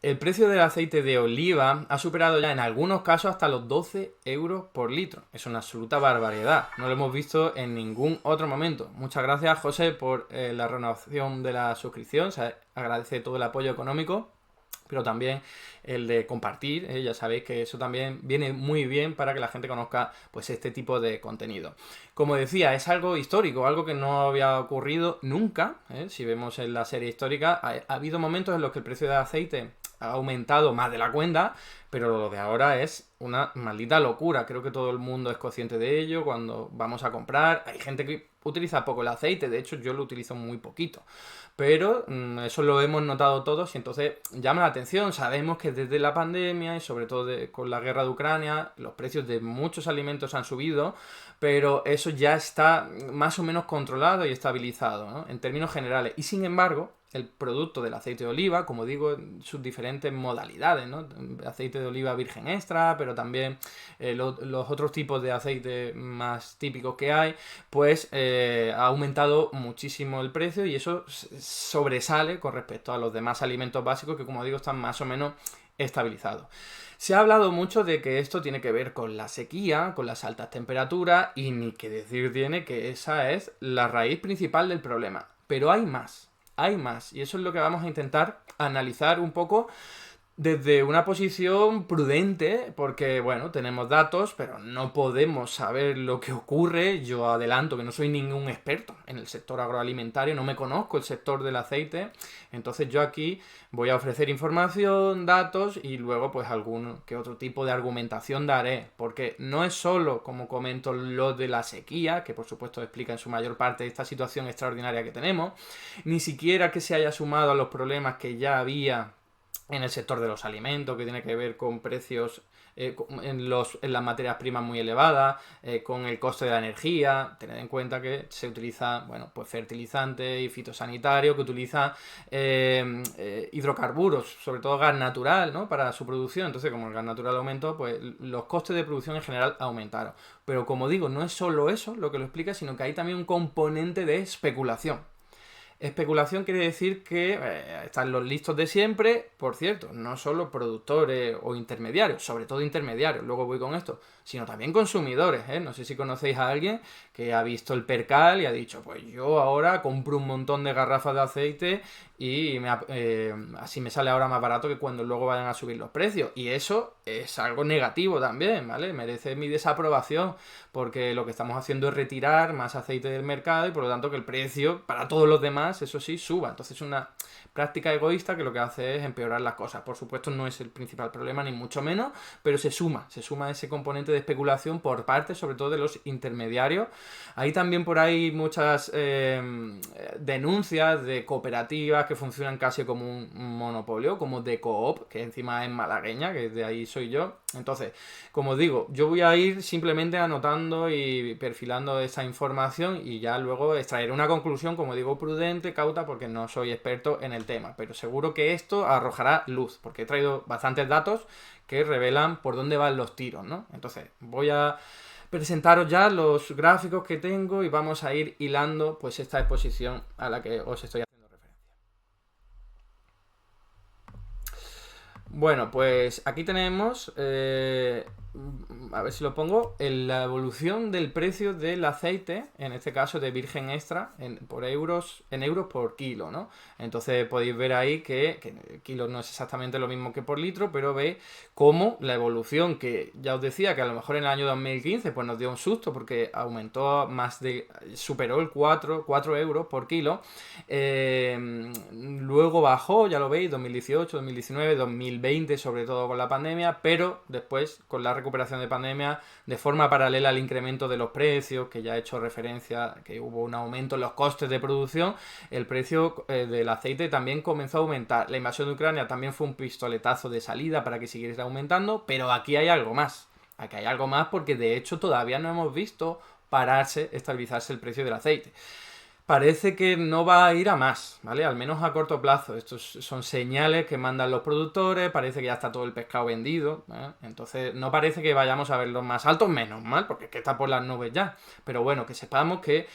El precio del aceite de oliva ha superado ya en algunos casos hasta los 12 euros por litro. Es una absoluta barbaridad. No lo hemos visto en ningún otro momento. Muchas gracias, José, por la renovación de la suscripción. Se agradece todo el apoyo económico, pero también el de compartir, ya sabéis que eso también viene muy bien para que la gente conozca pues este tipo de contenido. Como decía, es algo histórico, algo que no había ocurrido nunca, si vemos en la serie histórica, ha habido momentos en los que el precio del aceite ha aumentado más de la cuenta, pero lo de ahora es una maldita locura. Creo que todo el mundo es consciente de ello cuando vamos a comprar. Hay gente que utiliza poco el aceite, de hecho yo lo utilizo muy poquito. Pero eso lo hemos notado todos y entonces llama la atención. Sabemos que desde la pandemia y sobre todo con la guerra de Ucrania, los precios de muchos alimentos han subido, pero eso ya está más o menos controlado y estabilizado, ¿no? En términos generales. Y sin embargo, el producto del aceite de oliva, como digo, en sus diferentes modalidades, ¿no? Aceite de oliva virgen extra, pero también los otros tipos de aceite más típicos que hay, pues ha aumentado muchísimo el precio y eso sobresale con respecto a los demás alimentos básicos que, como digo, están más o menos estabilizados. Se ha hablado mucho de que esto tiene que ver con la sequía, con las altas temperaturas y ni que decir tiene que esa es la raíz principal del problema. Pero hay más. Hay más, y eso es lo que vamos a intentar analizar un poco desde una posición prudente, porque bueno, tenemos datos, pero no podemos saber lo que ocurre. Yo adelanto que no soy ningún experto en el sector agroalimentario, no me conozco el sector del aceite, entonces yo aquí voy a ofrecer información, datos y luego pues algún que otro tipo de argumentación daré, porque no es solo, como comento, lo de la sequía, que por supuesto explica en su mayor parte esta situación extraordinaria que tenemos, ni siquiera que se haya sumado a los problemas que ya había en el sector de los alimentos, que tiene que ver con precios en las materias primas muy elevadas, con el coste de la energía. Tened en cuenta que se utiliza, bueno, pues fertilizante y fitosanitario, que utiliza hidrocarburos, sobre todo gas natural, ¿no? Para su producción. Entonces, como el gas natural aumentó, pues los costes de producción en general aumentaron. Pero como digo, no es solo eso lo que lo explica, sino que hay también un componente de especulación. Especulación quiere decir que están los listos de siempre, por cierto, no solo productores o intermediarios, sobre todo intermediarios, luego voy con esto, sino también consumidores, ¿eh? No sé si conocéis a alguien que ha visto el percal y ha dicho, pues yo ahora compro un montón de garrafas de aceite y así me sale ahora más barato que cuando luego vayan a subir los precios. Y eso es algo negativo también, ¿vale? Merece mi desaprobación porque lo que estamos haciendo es retirar más aceite del mercado y por lo tanto que el precio para todos los demás, eso sí, suba. Entonces es una práctica egoísta que lo que hace es empeorar las cosas. Por supuesto no es el principal problema ni mucho menos, pero se suma ese componente de especulación por parte sobre todo de los intermediarios. Hay también por ahí muchas denuncias de cooperativas que funcionan casi como un monopolio, como de Coop, que encima es malagueña, que de ahí soy yo. Entonces, como digo, yo voy a ir simplemente anotando y perfilando esa información y ya luego extraer una conclusión, como digo, prudente, cauta, porque no soy experto en el tema, pero seguro que esto arrojará luz, porque he traído bastantes datos que revelan por dónde van los tiros, ¿no? Entonces, voy a presentaros ya los gráficos que tengo y vamos a ir hilando pues esta exposición a la que os estoy haciendo referencia. Bueno, pues aquí tenemos, a ver si lo pongo, la evolución del precio del aceite, en este caso de virgen extra, en euros por kilo, ¿no? Entonces podéis ver ahí que el kilo no es exactamente lo mismo que por litro, pero veis cómo la evolución, que ya os decía que a lo mejor en el año 2015 pues nos dio un susto porque aumentó superó el 4 euros por kilo, luego bajó, ya lo veis, 2018, 2019, 2020, sobre todo con la pandemia, pero después, con la recuperación de pandemia, de forma paralela al incremento de los precios, que ya he hecho referencia, que hubo un aumento en los costes de producción, el precio del aceite también comenzó a aumentar. La invasión de Ucrania también fue un pistoletazo de salida para que siguiera aumentando, pero aquí hay algo más. Aquí hay algo más porque de hecho todavía no hemos visto pararse, estabilizarse el precio del aceite. parece que no va a ir a más, ¿vale? Al menos a corto plazo. Estos son señales que mandan los productores, parece que ya está todo el pescado vendido, ¿eh? Entonces no parece que vayamos a ver los más altos, menos mal, porque es que está por las nubes ya. Pero bueno, que sepamos que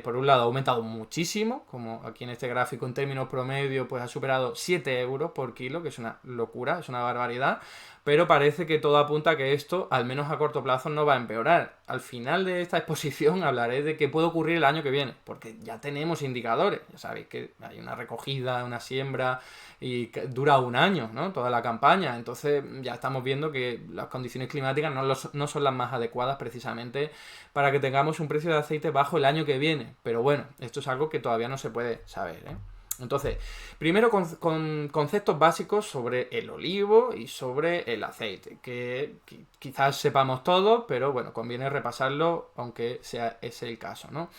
por un lado ha aumentado muchísimo, como aquí en este gráfico en términos promedio, pues ha superado 7 euros por kilo, que es una locura, es una barbaridad. Pero parece que todo apunta a que esto, al menos a corto plazo, no va a empeorar. Al final de esta exposición hablaré de qué puede ocurrir el año que viene, porque ya tenemos indicadores. Ya sabéis que hay una recogida, una siembra y que dura un año, ¿no? Toda la campaña. Entonces ya estamos viendo que las condiciones climáticas no son las más adecuadas precisamente para que tengamos un precio de aceite bajo el año que viene. Pero bueno, esto es algo que todavía no se puede saber, ¿eh? Entonces, primero con conceptos básicos sobre el olivo y sobre el aceite, que quizás sepamos todos, pero bueno, conviene repasarlo aunque sea ese el caso, ¿no?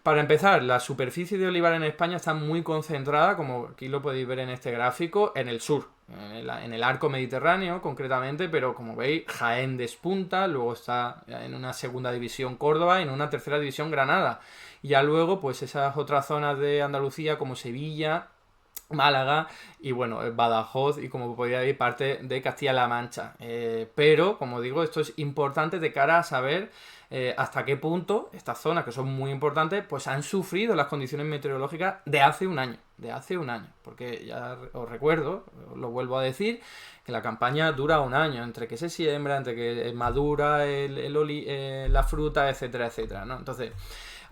Para empezar, la superficie de olivar en España está muy concentrada, como aquí lo podéis ver en este gráfico, en el sur, en el arco mediterráneo concretamente, pero como veis, Jaén despunta, luego está en una segunda división Córdoba y en una tercera división Granada. Y ya luego, pues esas otras zonas de Andalucía como Sevilla, Málaga y bueno, Badajoz y como podría ver parte de Castilla-La Mancha. Pero, como digo, esto es importante de cara a saber hasta qué punto estas zonas, que son muy importantes, pues han sufrido las condiciones meteorológicas de hace un año. De hace un año. Porque ya os recuerdo, os lo vuelvo a decir, que la campaña dura un año, entre que se siembra, entre que madura la fruta, etcétera, etcétera, ¿no? Entonces,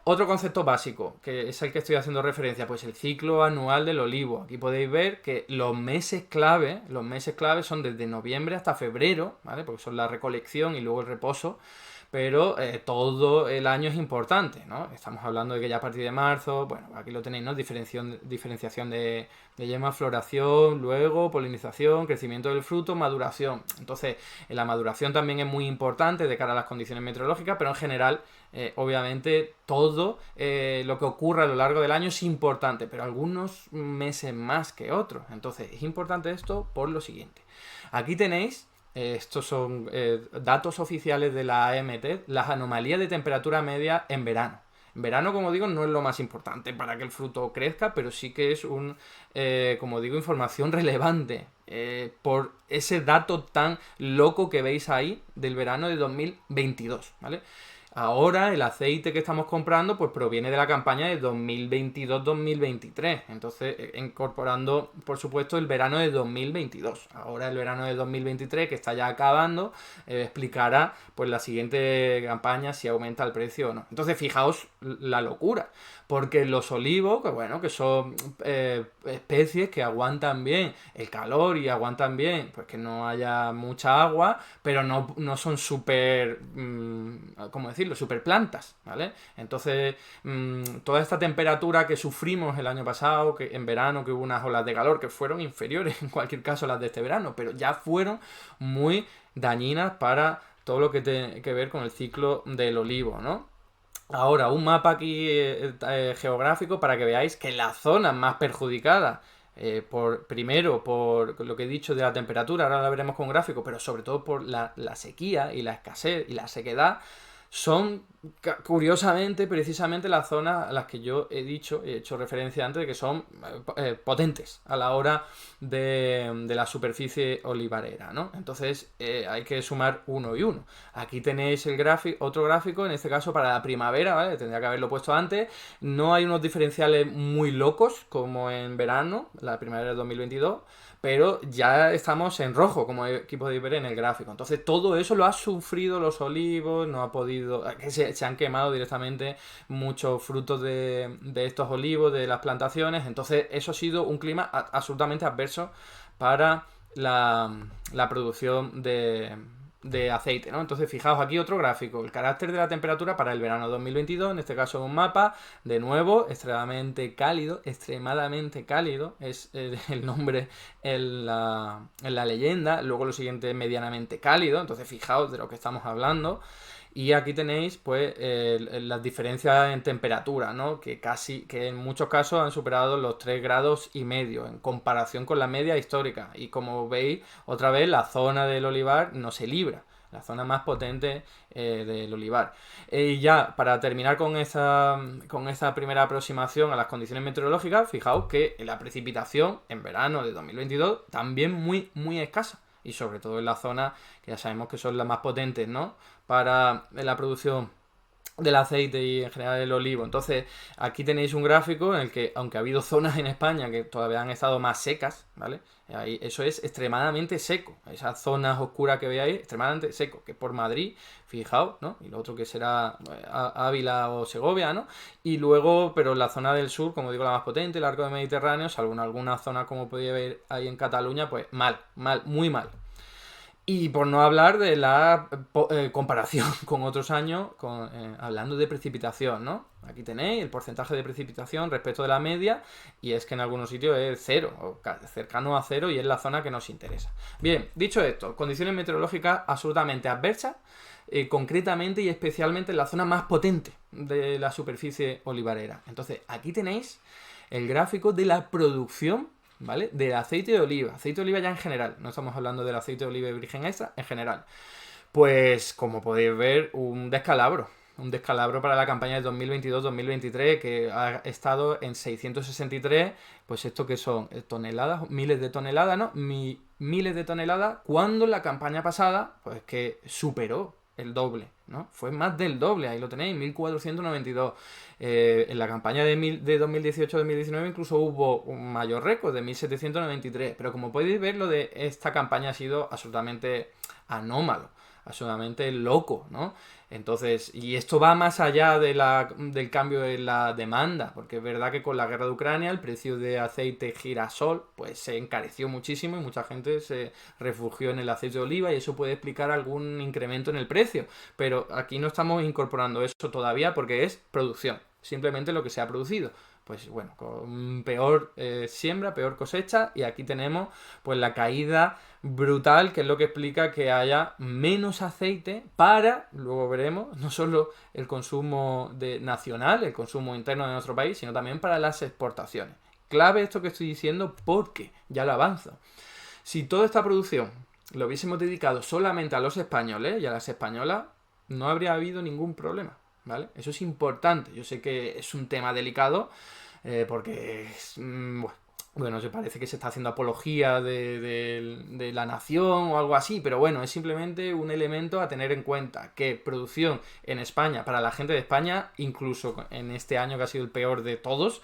otro concepto básico, que es el que estoy haciendo referencia, pues el ciclo anual del olivo. Aquí podéis ver que los meses clave son desde noviembre hasta febrero, ¿vale? Porque son la recolección y luego el reposo. Pero todo el año es importante, ¿no? Estamos hablando de que ya a partir de marzo, bueno, aquí lo tenéis, ¿no? Diferenciación de yema, floración, luego polinización, crecimiento del fruto, maduración. Entonces, la maduración también es muy importante de cara a las condiciones meteorológicas, pero en general, obviamente, todo lo que ocurra a lo largo del año es importante, pero algunos meses más que otros. Entonces, es importante esto por lo siguiente. Aquí tenéis estos son datos oficiales de la AEMET, las anomalías de temperatura media en verano. En verano, como digo, no es lo más importante para que el fruto crezca, pero sí que es como digo, información relevante por ese dato tan loco que veis ahí del verano de 2022, ¿vale? Ahora el aceite que estamos comprando pues proviene de la campaña de 2022-2023. Entonces, incorporando, por supuesto, el verano de 2022. Ahora el verano de 2023, que está ya acabando, explicará pues la siguiente campaña si aumenta el precio o no. Entonces, fijaos la locura. Porque los olivos, que bueno, que son especies que aguantan bien el calor y aguantan bien, pues que no haya mucha agua, pero no son súper, ¿cómo decirlo? Súper plantas, ¿vale? Entonces, toda esta temperatura que sufrimos el año pasado, que en verano, que hubo unas olas de calor que fueron inferiores en cualquier caso a las de este verano, pero ya fueron muy dañinas para todo lo que tiene que ver con el ciclo del olivo, ¿no? Ahora, un mapa aquí geográfico para que veáis que las zonas más perjudicadas, primero por lo que he dicho de la temperatura, ahora la veremos con gráfico, pero sobre todo por la sequía y la escasez y la sequedad, son curiosamente precisamente las zonas a las que yo he hecho referencia antes de que son potentes a la hora de la superficie olivarera, ¿no? Entonces hay que sumar uno y uno. Aquí tenéis otro gráfico, en este caso para la primavera, ¿vale? Tendría que haberlo puesto antes. No hay unos diferenciales muy locos como en verano, la primavera del 2022, pero ya estamos en rojo, como aquí podéis ver en el gráfico. Entonces todo eso lo ha sufrido los olivos, no ha podido, que se han quemado directamente muchos frutos de estos olivos, de las plantaciones. Entonces eso ha sido un clima absolutamente adverso para la producción de aceite, ¿no? Entonces fijaos aquí otro gráfico, el carácter de la temperatura para el verano 2022, en este caso un mapa, de nuevo, extremadamente cálido, es el nombre en la leyenda, luego lo siguiente medianamente cálido, entonces fijaos de lo que estamos hablando. Y aquí tenéis pues las diferencias en temperatura, ¿no? Que en muchos casos han superado los 3,5 grados en comparación con la media histórica. Y como veis, otra vez la zona del olivar no se libra. la zona más potente del olivar. Y ya, para terminar con esta primera aproximación a las condiciones meteorológicas, fijaos que la precipitación en verano de 2022 también muy, muy escasa. Y sobre todo en la zona que ya sabemos que son las más potentes, ¿no? Para la producción del aceite y en general el olivo. Entonces, aquí tenéis un gráfico en el que, aunque ha habido zonas en España que todavía han estado más secas, ¿vale? Ahí, eso es extremadamente seco. Esas zonas oscuras que veáis, extremadamente seco. Que por Madrid, fijaos, ¿no? Y lo otro que será Ávila o Segovia, ¿no? Y luego, pero la zona del sur, como digo, la más potente, el arco del Mediterráneo, salvo en alguna zona como podéis ver ahí en Cataluña, pues mal, muy mal. Y por no hablar de la comparación con otros años, hablando de precipitación, ¿no? Aquí tenéis el porcentaje de precipitación respecto de la media, y es que en algunos sitios es cero, o cercano a cero, y es la zona que nos interesa. Bien, dicho esto, condiciones meteorológicas absolutamente adversas, concretamente y especialmente en la zona más potente de la superficie olivarera. Entonces, aquí tenéis el gráfico de la producción, ¿vale? Del aceite de oliva. Aceite de oliva ya en general. No estamos hablando del aceite de oliva virgen extra, en general. Pues, como podéis ver, un descalabro. Un descalabro para la campaña de 2022-2023 que ha estado en 663, pues esto que son toneladas, miles de toneladas, ¿no? Miles de toneladas, cuando la campaña pasada, pues que superó el doble, ¿no? Fue más del doble, ahí lo tenéis, 1492. En la campaña de 2018-2019 incluso hubo un mayor récord de 1793, pero como podéis ver, lo de esta campaña ha sido absolutamente anómalo, absolutamente loco, ¿no? Entonces, y esto va más allá del cambio en la demanda, porque es verdad que con la guerra de Ucrania el precio de aceite girasol pues se encareció muchísimo y mucha gente se refugió en el aceite de oliva y eso puede explicar algún incremento en el precio, pero aquí no estamos incorporando eso todavía porque es producción, simplemente lo que se ha producido. Pues bueno, con peor siembra, peor cosecha, y aquí tenemos pues la caída brutal, que es lo que explica que haya menos aceite para, luego veremos, no solo el consumo nacional, el consumo interno de nuestro país, sino también para las exportaciones. Clave esto que estoy diciendo porque, ya lo avanzo, si toda esta producción lo hubiésemos dedicado solamente a los españoles y a las españolas, no habría habido ningún problema, ¿vale? Eso es importante. Yo sé que es un tema delicado porque bueno, se parece que se está haciendo apología de la nación o algo así, pero bueno, es simplemente un elemento a tener en cuenta, que producción en España, para la gente de España, incluso en este año que ha sido el peor de todos,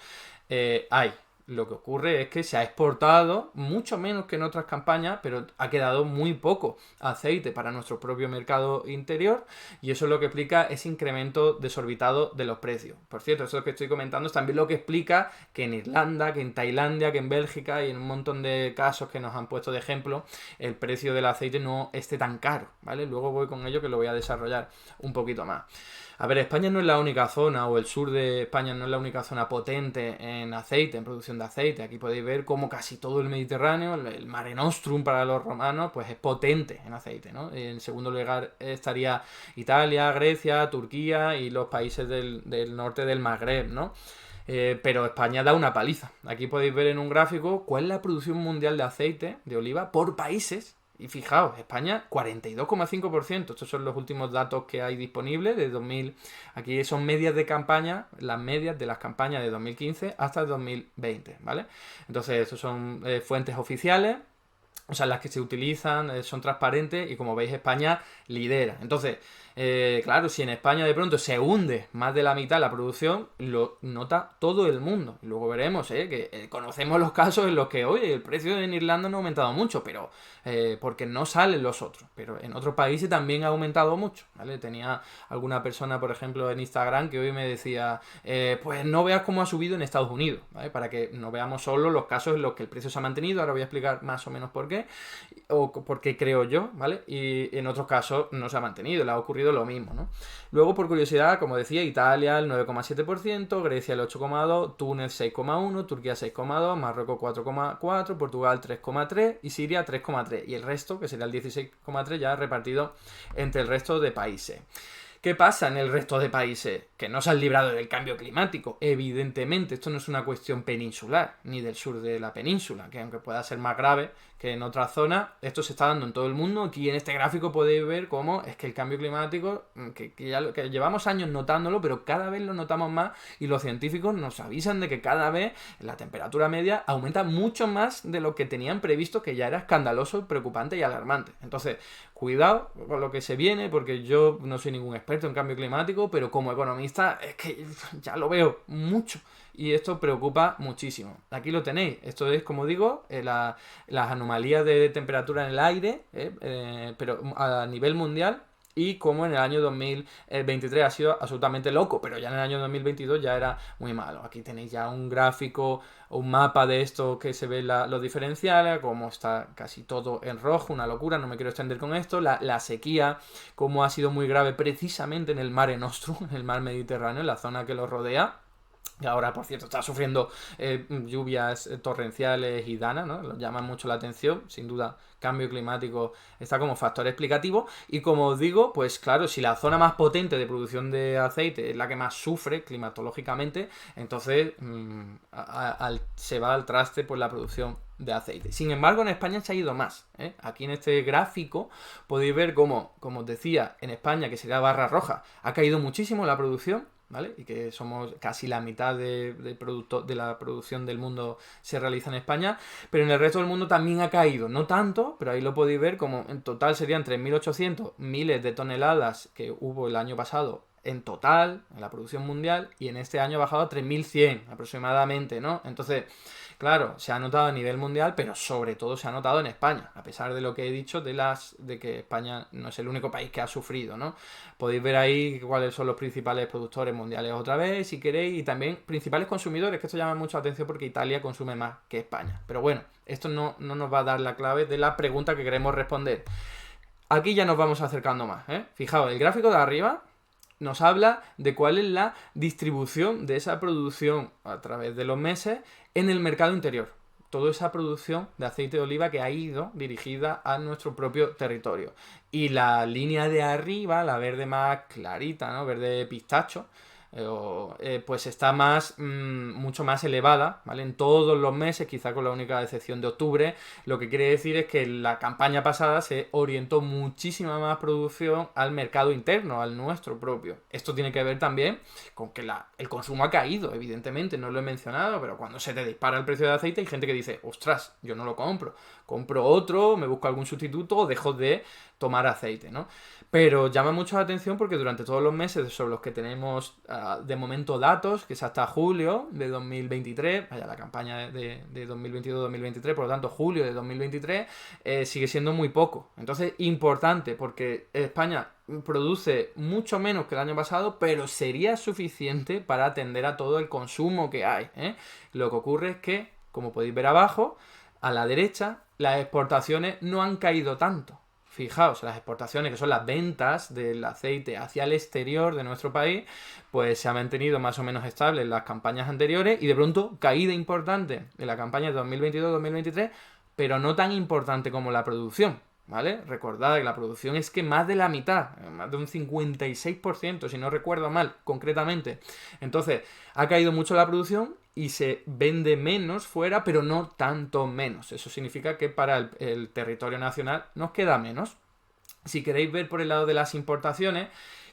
hay. Lo que ocurre es que se ha exportado mucho menos que en otras campañas, pero ha quedado muy poco aceite para nuestro propio mercado interior, y eso es lo que explica ese incremento desorbitado de los precios. Por cierto, eso que estoy comentando es también lo que explica que en Irlanda, que en Tailandia, que en Bélgica y en un montón de casos que nos han puesto de ejemplo, el precio del aceite no esté tan caro, ¿vale? Luego voy con ello, que lo voy a desarrollar un poquito más. A ver, España no es la única zona, o el sur de España no es la única zona potente en aceite, en producción de aceite. Aquí podéis ver cómo casi todo el Mediterráneo, el Mare Nostrum para los romanos, pues es potente en aceite, ¿no? En segundo lugar estaría Italia, Grecia, Turquía y los países del norte del Magreb, ¿no? Pero España da una paliza. Aquí podéis ver en un gráfico cuál es la producción mundial de aceite de oliva por países. Y fijaos, España 42,5%. Estos son los últimos datos que hay disponibles de 2000. Aquí son medias de campaña, las medias de las campañas de 2015 hasta el 2020, ¿vale? Entonces, estos son fuentes oficiales, o sea, las que se utilizan, son transparentes, y como veis, España lidera. Entonces, claro, si en España de pronto se hunde más de la mitad la producción, lo nota todo el mundo. Y luego veremos que conocemos los casos en los que, oye, el precio en Irlanda no ha aumentado mucho, pero porque no salen los otros. Pero en otros países también ha aumentado mucho, ¿vale? Tenía alguna persona, por ejemplo, en Instagram que hoy me decía, pues no veas cómo ha subido en Estados Unidos, ¿vale? Para que no veamos solo los casos en los que el precio se ha mantenido. Ahora voy a explicar más o menos por qué, o por qué creo yo, ¿vale? Y en otros casos no se ha mantenido, le ha ocurrido lo mismo, ¿no? Luego, por curiosidad, como decía, Italia el 9,7%, Grecia el 8,2%, Túnez 6,1%, Turquía 6,2%, Marruecos 4,4%, Portugal 3,3% y Siria 3,3%. Y el resto, que sería el 16,3%, ya repartido entre el resto de países. ¿Qué pasa en el resto de países? Que no se han librado del cambio climático. Evidentemente, esto no es una cuestión peninsular, ni del sur de la península, que aunque pueda ser más grave que en otras zonas, esto se está dando en todo el mundo. Aquí en este gráfico podéis ver cómo es que el cambio climático, que llevamos años notándolo, pero cada vez lo notamos más y los científicos nos avisan de que cada vez la temperatura media aumenta mucho más de lo que tenían previsto, que ya era escandaloso, preocupante y alarmante. Entonces, cuidado con lo que se viene, porque yo no soy ningún experto en cambio climático, pero como economista es que ya lo veo mucho. Y esto preocupa muchísimo. Aquí lo tenéis. Esto es, como digo, las anomalías de temperatura en el aire, pero a nivel mundial. Y como en el año 2023 ha sido absolutamente loco, pero ya en el año 2022 ya era muy malo. Aquí tenéis ya un gráfico, un mapa de esto que se ve los diferenciales, como está casi todo en rojo, una locura, no me quiero extender con esto. La sequía, como ha sido muy grave precisamente en el Mare Nostrum, en el mar Mediterráneo, en la zona que lo rodea. Y ahora, por cierto, está sufriendo lluvias torrenciales y danas, ¿no? Lo llaman mucho la atención, sin duda. Cambio climático está como factor explicativo. Y como os digo, pues claro, si la zona más potente de producción de aceite es la que más sufre climatológicamente, entonces se va al traste por la producción de aceite. Sin embargo, en España se ha ido más. Aquí en este gráfico podéis ver cómo, como os decía, en España, que sería barra roja, ha caído muchísimo la producción, ¿vale? Y que somos casi la mitad de la producción del mundo se realiza en España, pero en el resto del mundo también ha caído, no tanto, pero ahí lo podéis ver como en total serían 3.800 miles de toneladas que hubo el año pasado en total, en la producción mundial, y en este año ha bajado a 3.100 aproximadamente, ¿no? Entonces, claro, se ha notado a nivel mundial, pero sobre todo se ha notado en España, a pesar de lo que he dicho de que España no es el único país que ha sufrido, ¿no? Podéis ver ahí cuáles son los principales productores mundiales otra vez, si queréis, y también principales consumidores, que esto llama mucho la atención porque Italia consume más que España. Pero bueno, esto no nos va a dar la clave de la pregunta que queremos responder. Aquí ya nos vamos acercando más, ¿eh? Fijaos, el gráfico de arriba nos habla de cuál es la distribución de esa producción a través de los meses en el mercado interior. Toda esa producción de aceite de oliva que ha ido dirigida a nuestro propio territorio. Y la línea de arriba, la verde más clarita, ¿no? Verde pistacho, pues está mucho más elevada, ¿vale? En todos los meses, quizá con la única excepción de octubre. Lo que quiere decir es que la campaña pasada se orientó muchísima más producción al mercado interno, al nuestro propio. Esto tiene que ver también con que el consumo ha caído, evidentemente, no lo he mencionado, pero cuando se te dispara el precio de aceite hay gente que dice, ostras, yo no lo compro otro, me busco algún sustituto o dejo de tomar aceite, ¿no? Pero llama mucho la atención porque durante todos los meses sobre los que tenemos de momento datos, que es hasta julio de 2023, vaya, la campaña de 2022-2023, por lo tanto julio de 2023, sigue siendo muy poco. Entonces, importante, porque España produce mucho menos que el año pasado, pero sería suficiente para atender a todo el consumo que hay, ¿eh? Lo que ocurre es que, como podéis ver abajo, a la derecha, las exportaciones no han caído tanto. Fijaos, las exportaciones, que son las ventas del aceite hacia el exterior de nuestro país, pues se ha mantenido más o menos estable en las campañas anteriores y de pronto caída importante en la campaña de 2022-2023, pero no tan importante como la producción, ¿vale? Recordad que la producción es que más de la mitad, más de un 56%, si no recuerdo mal, concretamente. Entonces, ha caído mucho la producción y se vende menos fuera, pero no tanto menos. Eso significa que para el territorio nacional nos queda menos. Si queréis ver por el lado de las importaciones,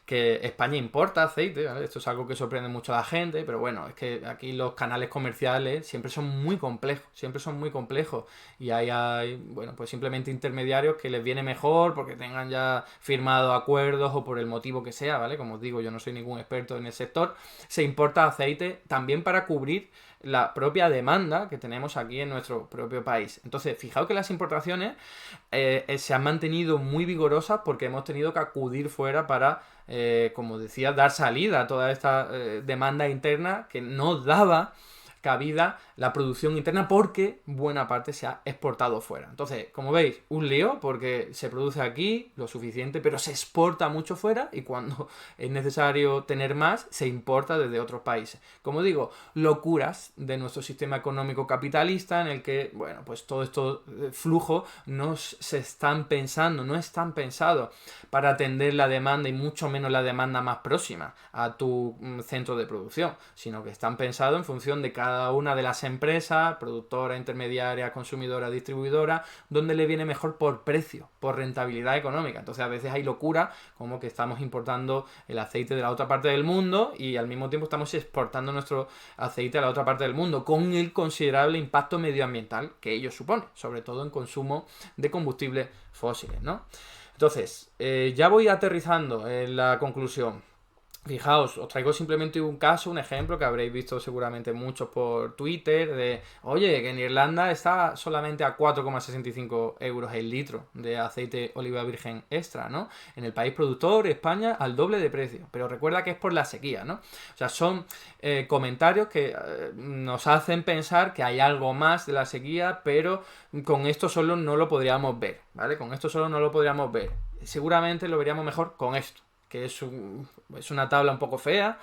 que España importa aceite, ¿vale? Esto es algo que sorprende mucho a la gente, pero bueno, es que aquí los canales comerciales siempre son muy complejos, y hay, bueno, pues simplemente intermediarios que les viene mejor porque tengan ya firmado acuerdos o por el motivo que sea, ¿vale? Como os digo, yo no soy ningún experto en el sector. Se importa aceite también para cubrir la propia demanda que tenemos aquí en nuestro propio país. Entonces, fijaos que las importaciones se han mantenido muy vigorosas porque hemos tenido que acudir fuera para, como decía, dar salida a toda esta demanda interna que no daba cabida la producción interna porque buena parte se ha exportado fuera. Entonces, como veis, un lío porque se produce aquí lo suficiente, pero se exporta mucho fuera y cuando es necesario tener más, se importa desde otros países. Como digo, locuras de nuestro sistema económico capitalista en el que, bueno, pues todo estos flujos no están pensados para atender la demanda y mucho menos la demanda más próxima a tu centro de producción, sino que están pensados en función de cada una de las empresas, productora, intermediaria, consumidora, distribuidora, donde le viene mejor por precio, por rentabilidad económica. Entonces a veces hay locura como que estamos importando el aceite de la otra parte del mundo y al mismo tiempo estamos exportando nuestro aceite a la otra parte del mundo con el considerable impacto medioambiental que ello supone, sobre todo en consumo de combustibles fósiles, ¿no? Entonces, ya voy aterrizando en la conclusión. Fijaos, os traigo simplemente un caso, un ejemplo que habréis visto seguramente muchos por Twitter de, oye, que en Irlanda está solamente a 4,65 euros el litro de aceite oliva virgen extra, ¿no? En el país productor, España, al doble de precio. Pero recuerda que es por la sequía, ¿no? O sea, son comentarios que nos hacen pensar que hay algo más de la sequía, pero con esto solo no lo podríamos ver, ¿vale? Con esto solo no lo podríamos ver. Seguramente lo veríamos mejor con esto, que es una tabla un poco fea,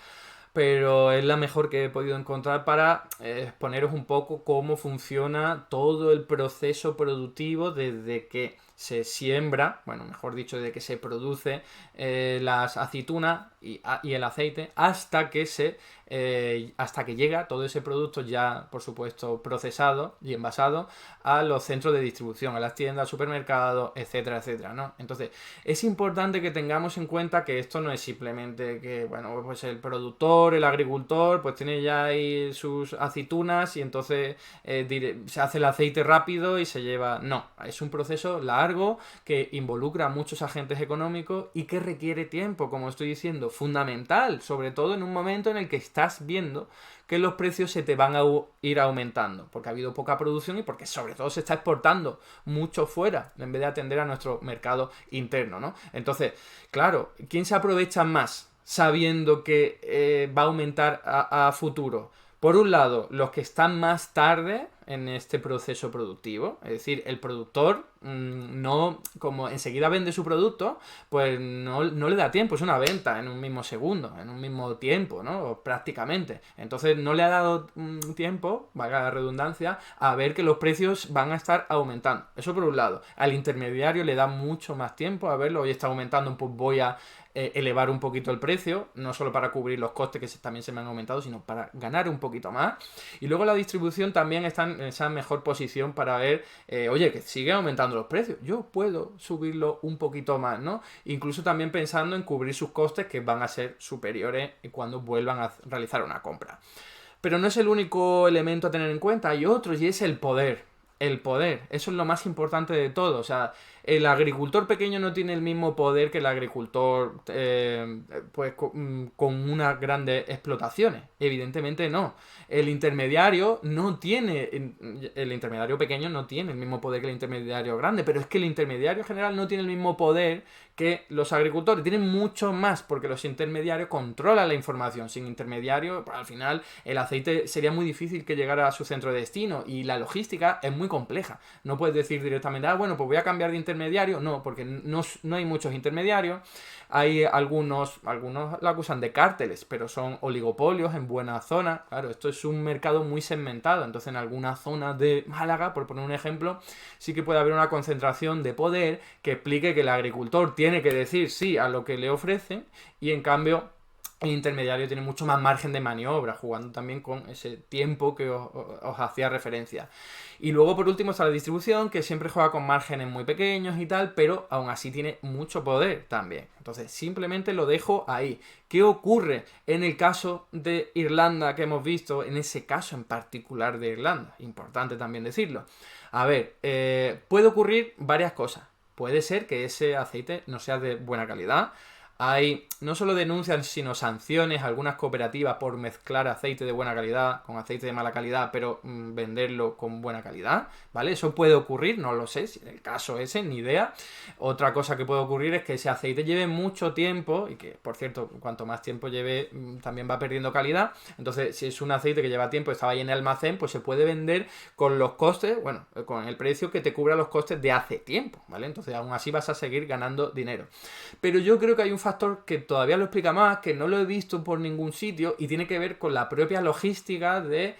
pero es la mejor que he podido encontrar para exponeros un poco cómo funciona todo el proceso productivo desde que se siembra, bueno, mejor dicho, desde que se produce las aceitunas y el aceite hasta que llega todo ese producto ya, por supuesto, procesado y envasado a los centros de distribución, a las tiendas, supermercados, etcétera, etcétera, ¿no? Entonces, es importante que tengamos en cuenta que esto no es simplemente que, bueno, pues el productor, el agricultor, pues tiene ya ahí sus aceitunas y entonces se hace el aceite rápido y se lleva... No, es un proceso largo que involucra a muchos agentes económicos y que requiere tiempo, como estoy diciendo, fundamental, sobre todo en un momento en el que estás viendo que los precios se te van a ir aumentando, porque ha habido poca producción y porque sobre todo se está exportando mucho fuera, en vez de atender a nuestro mercado interno, ¿no? Entonces, claro, ¿quién se aprovecha más sabiendo que va a aumentar a futuro? Por un lado, los que están más tarde en este proceso productivo, es decir, el productor no, como enseguida vende su producto, pues no le da tiempo, es una venta en un mismo segundo, en un mismo tiempo, ¿no? Prácticamente. Entonces no le ha dado tiempo, valga la redundancia, a ver que los precios van a estar aumentando. Eso por un lado. Al intermediario le da mucho más tiempo a verlo, hoy está aumentando, pues voy a elevar un poquito el precio, no solo para cubrir los costes que también se me han aumentado, sino para ganar un poquito más. Y luego la distribución también está en esa mejor posición para ver, oye, que sigue aumentando los precios, yo puedo subirlo un poquito más, ¿no? Incluso también pensando en cubrir sus costes que van a ser superiores cuando vuelvan a realizar una compra. Pero no es el único elemento a tener en cuenta, hay otros y es el poder. El poder, eso es lo más importante de todo. O sea, el agricultor pequeño no tiene el mismo poder que el agricultor pues con unas grandes explotaciones. Evidentemente no. El intermediario pequeño no tiene el mismo poder que el intermediario grande, pero es que el intermediario general no tiene el mismo poder que los agricultores. Tienen mucho más porque los intermediarios controlan la información. Sin intermediario, pues, al final el aceite sería muy difícil que llegara a su centro de destino y la logística es muy compleja. No puedes decir directamente, bueno, pues voy a cambiar de intermediario. No, porque no hay muchos intermediarios. Hay algunos lo acusan de cárteles, pero son oligopolios en buena zona. Claro, esto es un mercado muy segmentado. Entonces, en alguna zona de Málaga, por poner un ejemplo, sí que puede haber una concentración de poder que explique que el agricultor tiene que decir sí a lo que le ofrecen y en cambio el intermediario tiene mucho más margen de maniobra, jugando también con ese tiempo que os hacía referencia. Y luego, por último, está la distribución, que siempre juega con márgenes muy pequeños y tal, pero aún así tiene mucho poder también. Entonces, simplemente lo dejo ahí. ¿Qué ocurre en el caso de Irlanda que hemos visto? En ese caso en particular de Irlanda. Importante también decirlo. A ver, puede ocurrir varias cosas. Puede ser que ese aceite no sea de buena calidad. Hay no solo denuncias, sino sanciones, algunas cooperativas por mezclar aceite de buena calidad con aceite de mala calidad, pero venderlo con buena calidad, ¿vale? Eso puede ocurrir, no lo sé, si en el caso ese, ni idea. Otra cosa que puede ocurrir es que ese aceite lleve mucho tiempo, y que, por cierto, cuanto más tiempo lleve, también va perdiendo calidad. Entonces, si es un aceite que lleva tiempo, estaba ahí en el almacén, pues se puede vender con los costes, bueno, con el precio que te cubra los costes de hace tiempo, ¿vale? Entonces, aún así vas a seguir ganando dinero. Pero yo creo que hay un factor que todavía lo explica más, que no lo he visto por ningún sitio, y tiene que ver con la propia logística de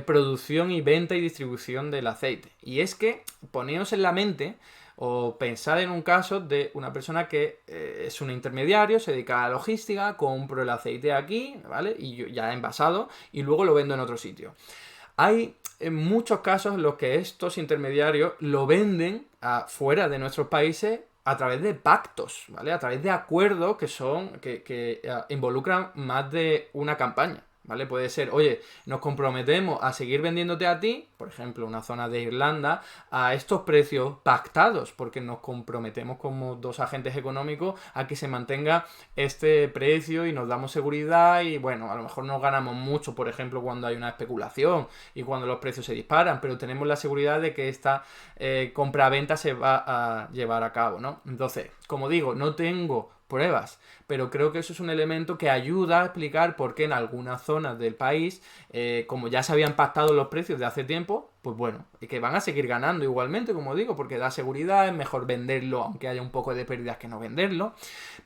producción y venta y distribución del aceite. Y es que poneos en la mente o pensar en un caso de una persona que es un intermediario, se dedica a la logística, compro el aceite aquí, ¿vale? Y yo, ya envasado, y luego lo vendo en otro sitio. Hay en muchos casos en los que estos intermediarios lo venden fuera de nuestros países a través de pactos, ¿vale? A través de acuerdos que involucran más de una campaña, ¿vale? Puede ser, oye, nos comprometemos a seguir vendiéndote a ti, por ejemplo, una zona de Irlanda, a estos precios pactados, porque nos comprometemos como dos agentes económicos a que se mantenga este precio y nos damos seguridad y, bueno, a lo mejor no ganamos mucho, por ejemplo, cuando hay una especulación y cuando los precios se disparan, pero tenemos la seguridad de que esta compra-venta se va a llevar a cabo, ¿no? Entonces, como digo, no tengo pruebas, pero creo que eso es un elemento que ayuda a explicar por qué en algunas zonas del país, como ya se habían pactado los precios de hace tiempo, pues bueno, y que van a seguir ganando igualmente, como digo, porque da seguridad, es mejor venderlo aunque haya un poco de pérdidas que no venderlo,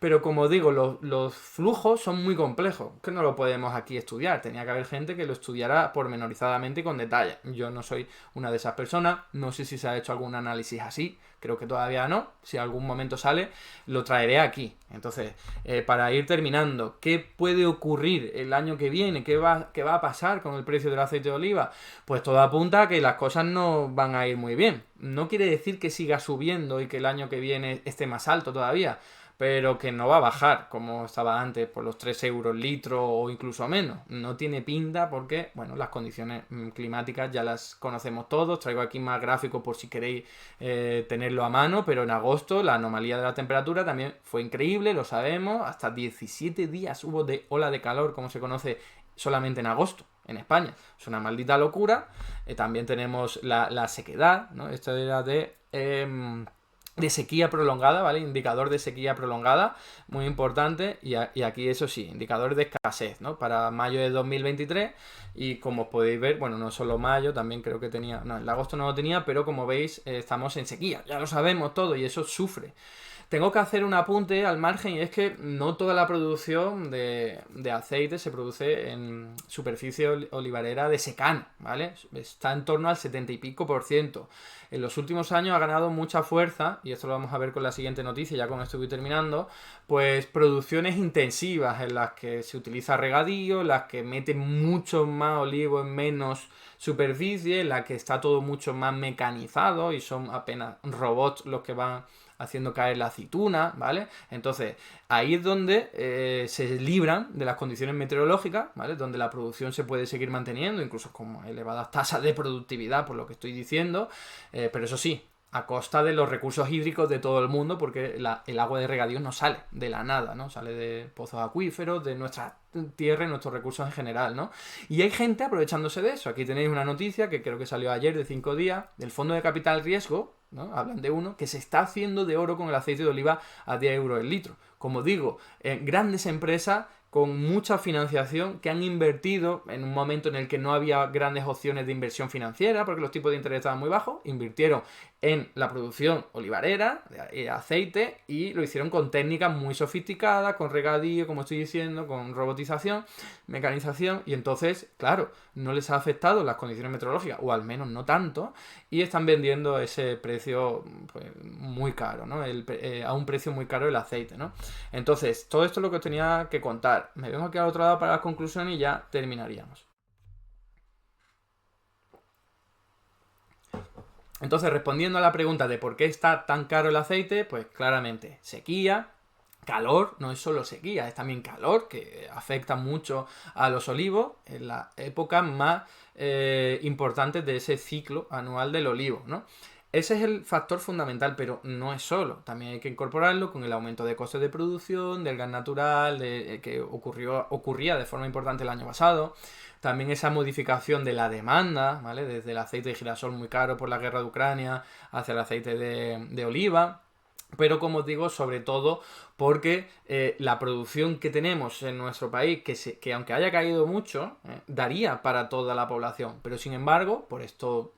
pero como digo, los flujos son muy complejos, que no lo podemos aquí estudiar, tenía que haber gente que lo estudiara pormenorizadamente y con detalle. Yo no soy una de esas personas, no sé si se ha hecho algún análisis así, creo que todavía no, si algún momento sale, lo traeré aquí. Entonces, para ir terminando, ¿qué puede ocurrir el año que viene? ¿Qué va a pasar con el precio del aceite de oliva? Pues todo apunta a que las cosas no van a ir muy bien. No quiere decir que siga subiendo y que el año que viene esté más alto todavía, pero que no va a bajar como estaba antes por los 3 euros litro o incluso menos. No tiene pinta porque, bueno, las condiciones climáticas ya las conocemos todos. Traigo aquí más gráficos por si queréis tenerlo a mano, pero en agosto la anomalía de la temperatura también fue increíble, lo sabemos. Hasta 17 días hubo de ola de calor, como se conoce, solamente en agosto en España. Es una maldita locura. También tenemos la sequedad, ¿no? Esto era de sequía prolongada, ¿vale? Indicador de sequía prolongada, muy importante, y aquí eso sí, indicador de escasez, ¿no? Para mayo de 2023, y como podéis ver, bueno, no solo mayo, también creo que tenía, no, el agosto no lo tenía, pero como veis, estamos en sequía, ya lo sabemos todo, y eso sufre. Tengo que hacer un apunte al margen y es que no toda la producción de aceite se produce en superficie olivarera de secano, ¿vale? Está en torno al 70 y pico %. En los últimos años ha ganado mucha fuerza, y esto lo vamos a ver con la siguiente noticia, ya con esto voy terminando, pues producciones intensivas en las que se utiliza regadío, en las que meten mucho más olivo en menos superficie, en las que está todo mucho más mecanizado y son apenas robots los que van haciendo caer la aceituna, ¿vale? Entonces, ahí es donde se libran de las condiciones meteorológicas, ¿vale? Donde la producción se puede seguir manteniendo, incluso con elevadas tasas de productividad, por lo que estoy diciendo, pero eso sí, a costa de los recursos hídricos de todo el mundo, porque el agua de regadío no sale de la nada, ¿no? Sale de pozos acuíferos, de nuestra tierra y nuestros recursos en general, ¿no? Y hay gente aprovechándose de eso. Aquí tenéis una noticia que creo que salió ayer de 5 días, del Fondo de Capital Riesgo, ¿no? Hablan de uno que se está haciendo de oro con el aceite de oliva a 10 euros el litro. Como digo, grandes empresas con mucha financiación que han invertido en un momento en el que no había grandes opciones de inversión financiera porque los tipos de interés estaban muy bajos, invirtieron en la producción olivarera de aceite y lo hicieron con técnicas muy sofisticadas, con regadío, como estoy diciendo, con robotización, mecanización, y entonces, claro, no les ha afectado las condiciones meteorológicas, o al menos no tanto, y están vendiendo ese precio pues, muy caro, ¿no? A un precio muy caro el aceite, ¿no? Entonces, todo esto es lo que os tenía que contar. Me vengo aquí al otro lado para las conclusiones y ya terminaríamos. Entonces, respondiendo a la pregunta de por qué está tan caro el aceite, pues claramente sequía, calor, no es solo sequía, es también calor, que afecta mucho a los olivos en la época más importante de ese ciclo anual del olivo, ¿no? ese es el factor fundamental, pero no es solo. También hay que incorporarlo con el aumento de costes de producción, del gas natural, que ocurría de forma importante el año pasado. También esa modificación de la demanda, ¿vale? Desde el aceite de girasol muy caro por la guerra de Ucrania hacia el aceite de oliva. Pero como os digo, sobre todo porque la producción que tenemos en nuestro país, que aunque haya caído mucho, daría para toda la población. Pero sin embargo, por estos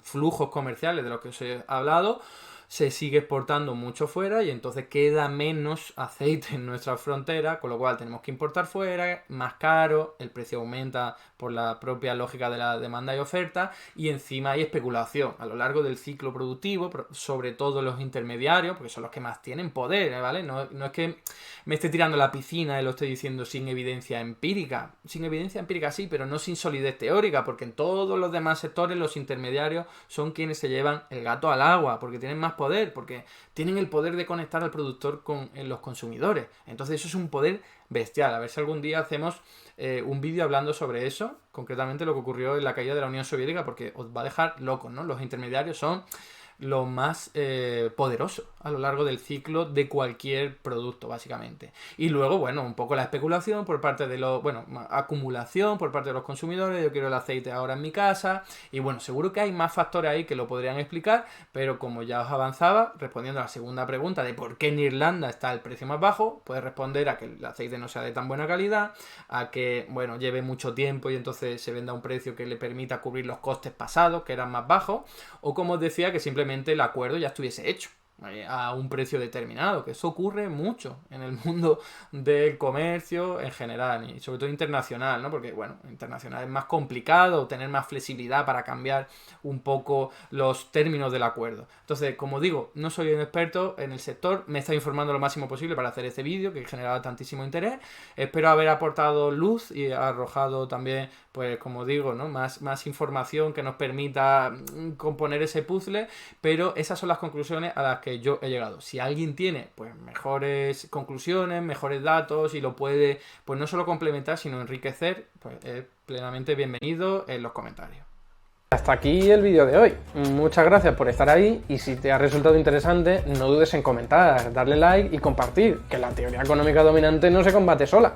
flujos comerciales de los que os he hablado, se sigue exportando mucho fuera y entonces queda menos aceite en nuestra frontera, con lo cual tenemos que importar fuera, más caro, el precio aumenta por la propia lógica de la demanda y oferta, y encima hay especulación a lo largo del ciclo productivo, sobre todo los intermediarios, porque son los que más tienen poder, ¿vale? No es que me esté tirando a la piscina y lo estoy diciendo sin evidencia empírica. Sin evidencia empírica sí, pero no sin solidez teórica, porque en todos los demás sectores los intermediarios son quienes se llevan el gato al agua, porque tienen más poder, porque tienen el poder de conectar al productor con los consumidores. Entonces eso es un poder bestial. A ver si algún día hacemos un vídeo hablando sobre eso, concretamente lo que ocurrió en la caída de la Unión Soviética, porque os va a dejar locos, ¿no? Los intermediarios son lo más poderoso a lo largo del ciclo de cualquier producto, básicamente. Y luego, bueno, un poco la especulación por parte de los, bueno, acumulación por parte de los consumidores, yo quiero el aceite ahora en mi casa, y bueno, seguro que hay más factores ahí que lo podrían explicar, pero como ya os avanzaba, respondiendo a la segunda pregunta de por qué en Irlanda está el precio más bajo, puede responder a que el aceite no sea de tan buena calidad, a que, bueno, lleve mucho tiempo y entonces se venda a un precio que le permita cubrir los costes pasados, que eran más bajos, o como os decía, que simplemente el acuerdo ya estuviese hecho a un precio determinado, que eso ocurre mucho en el mundo del comercio en general y sobre todo internacional, ¿no? Porque, bueno, internacional es más complicado, tener más flexibilidad para cambiar un poco los términos del acuerdo. Entonces, como digo, no soy un experto en el sector, me he estado informando lo máximo posible para hacer este vídeo que generaba tantísimo interés. Espero haber aportado luz y arrojado también, pues como digo, ¿no? Más información que nos permita componer ese puzzle, pero esas son las conclusiones a las que yo he llegado. Si alguien tiene pues mejores conclusiones, mejores datos y lo puede pues no solo complementar sino enriquecer, pues es plenamente bienvenido en los comentarios. Hasta aquí el vídeo de hoy. Muchas gracias por estar ahí y si te ha resultado interesante no dudes en comentar, darle like y compartir, que la teoría económica dominante no se combate sola.